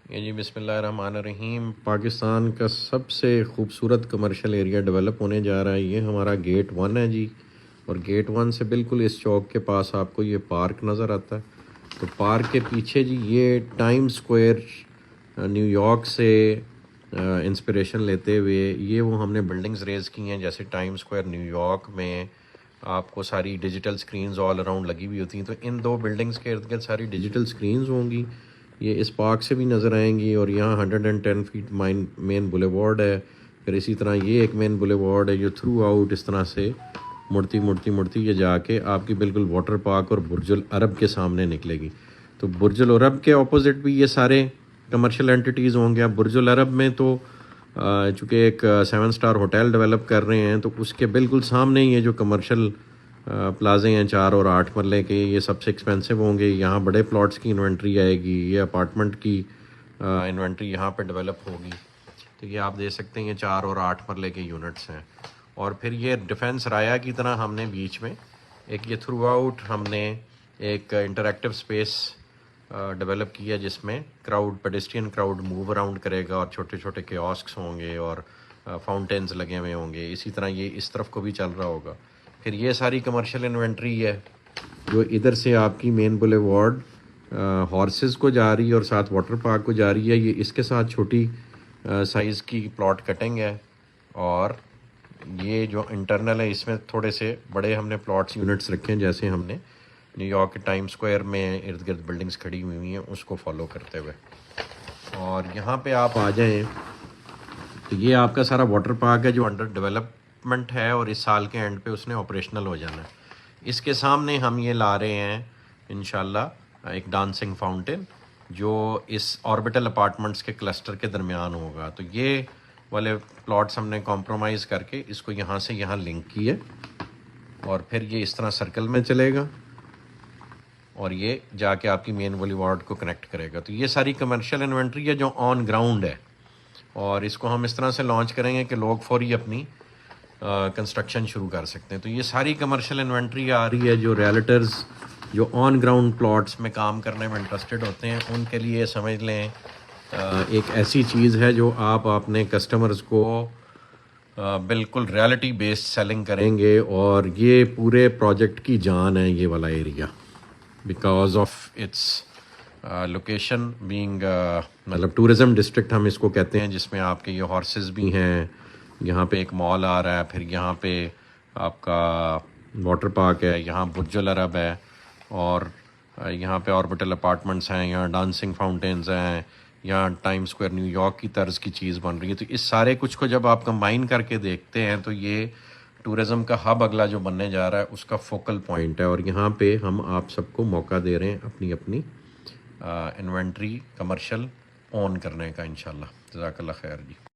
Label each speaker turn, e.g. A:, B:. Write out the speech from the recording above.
A: یہ جی بسم اللہ الرحمن الرحیم، پاکستان کا سب سے خوبصورت کمرشل ایریا ڈیولپ ہونے جا رہا ہے۔ یہ ہمارا گیٹ 1 ہے جی، اور گیٹ 1 سے بالکل اس چوک کے پاس آپ کو یہ پارک نظر آتا ہے۔ تو پارک کے پیچھے جی یہ ٹائم اسکوائر نیو یارک سے انسپریشن لیتے ہوئے یہ وہ ہم نے بلڈنگز ریز کی ہیں، جیسے ٹائم اسکوائر نیو یارک میں آپ کو ساری ڈیجیٹل سکرینز آل اراؤنڈ لگی ہوئی ہوتی ہیں، تو ان دو بلڈنگز کے ارد گرد ساری ڈیجیٹل سکرینز ہوں گی، یہ اس پارک سے بھی نظر آئیں گی۔ اور یہاں 110 فیٹ مین بولیوارڈ ہے، پھر اسی طرح یہ ایک مین بولیوارڈ ہے جو تھرو آؤٹ اس طرح سے مڑتی یہ جا کے آپ کی بالکل واٹر پارک اور برج العرب کے سامنے نکلے گی۔ تو برج العرب کے اپوزٹ بھی یہ سارے کمرشل انٹیٹیز ہوں گے۔ اب برج العرب میں تو چونکہ ایک 7 اسٹار ہوٹل ڈیولپ کر رہے ہیں، تو اس کے بالکل سامنے یہ جو کمرشل پلازے ہیں 4 اور 8 مرلے کے، یہ سب سے ایکسپینسو ہوں گے۔ یہاں بڑے پلاٹس کی انوینٹری آئے گی، یہ اپارٹمنٹ کی انوینٹری یہاں پہ ڈیولپ ہوگی۔ تو یہ آپ دیکھ سکتے ہیں یہ 4 اور 8 مرلے کے یونٹس ہیں۔ اور پھر یہ ڈیفنس رایا کی طرح ہم نے بیچ میں ایک یہ تھرو آؤٹ ہم نے ایک انٹریکٹیو اسپیس ڈیولپ کیا، جس میں پیڈسٹرین کراؤڈ موو اراؤنڈ کرے گا، اور چھوٹے چھوٹے کیاسکس ہوں گے اور فاؤنٹینز لگے ہوئے ہوں گے۔ اسی طرح یہ اس طرف کو بھی چل رہا ہوگا۔ پھر یہ ساری کمرشل انوینٹری ہے جو ادھر سے آپ کی مین بولیوارڈ ہارسز کو جا رہی ہے اور ساتھ واٹر پارک کو جا رہی ہے۔ یہ اس کے ساتھ چھوٹی سائز کی پلاٹ کٹنگ ہے، اور یہ جو انٹرنل ہے اس میں تھوڑے سے بڑے ہم نے پلاٹس یونٹس رکھے ہیں، جیسے ہم نے نیو یارک کے ٹائم اسکوائر میں ارد گرد بلڈنگز کھڑی ہوئی ہیں اس کو فالو کرتے ہوئے۔ اور یہاں پہ آپ آ جائیں تو یہ آپ کا سارا واٹر پارک ہے جو انڈر ڈیولپمنٹ ہے، اور اس سال کے اینڈ پہ اس نے آپریشنل ہو جانا ہے۔ اس کے سامنے ہم یہ لا رہے ہیں انشاءاللہ ایک ڈانسنگ فاؤنٹین جو اس آربٹل اپارٹمنٹس کے کلسٹر کے درمیان ہوگا۔ تو یہ والے پلاٹس ہم نے کمپرومائز کر کے اس کو یہاں سے یہاں لنک کی ہے، اور پھر یہ اس طرح سرکل میں چلے گا اور یہ جا کے آپ کی مین بولیوارڈ کو کنیکٹ کرے گا۔ تو یہ ساری کمرشل انوینٹری ہے جو آن گراؤنڈ ہے، اور اس کو ہم اس طرح سے لانچ کریں گے کہ لوگ فوری اپنی کنسٹرکشن شروع کر سکتے ہیں۔ تو یہ ساری کمرشل انوینٹری آ رہی ہے جو ریئلٹرز جو آن گراؤنڈ پلاٹس میں کام کرنے میں انٹرسٹڈ ہوتے ہیں، ان کے لیے سمجھ لیں ایک ایسی چیز ہے جو آپ اپنے کسٹمرز کو بالکل ریالٹی بیسڈ سیلنگ کریں گے، اور یہ پورے پروجیکٹ کی جان ہے یہ والا area, because of its location being مطلب ٹورزم ڈسٹرکٹ ہم اس کو کہتے ہیں، جس میں آپ کے یہ ہارسز بھی ہیں، یہاں پہ ایک مال آ رہا ہے، پھر یہاں پہ آپ کا واٹر پارک ہے، یہاں برج العرب ہے، اور یہاں پہ آربٹل اپارٹمنٹس ہیں، یہاں ڈانسنگ فاؤنٹینز ہیں، یہاں ٹائم اسکوائر نیو یارک کی طرز کی چیز بن رہی ہے۔ تو اس سارے کچھ کو جب آپ کمبائن کر کے دیکھتے ہیں تو یہ ٹورزم کا ہب اگلا جو بننے جا رہا ہے اس کا فوکل پوائنٹ ہے، اور یہاں پہ ہم آپ سب کو موقع دے رہے ہیں اپنی انوینٹری کمرشل اون کرنے کا انشاءاللہ۔ جزاک اللہ خیر جی۔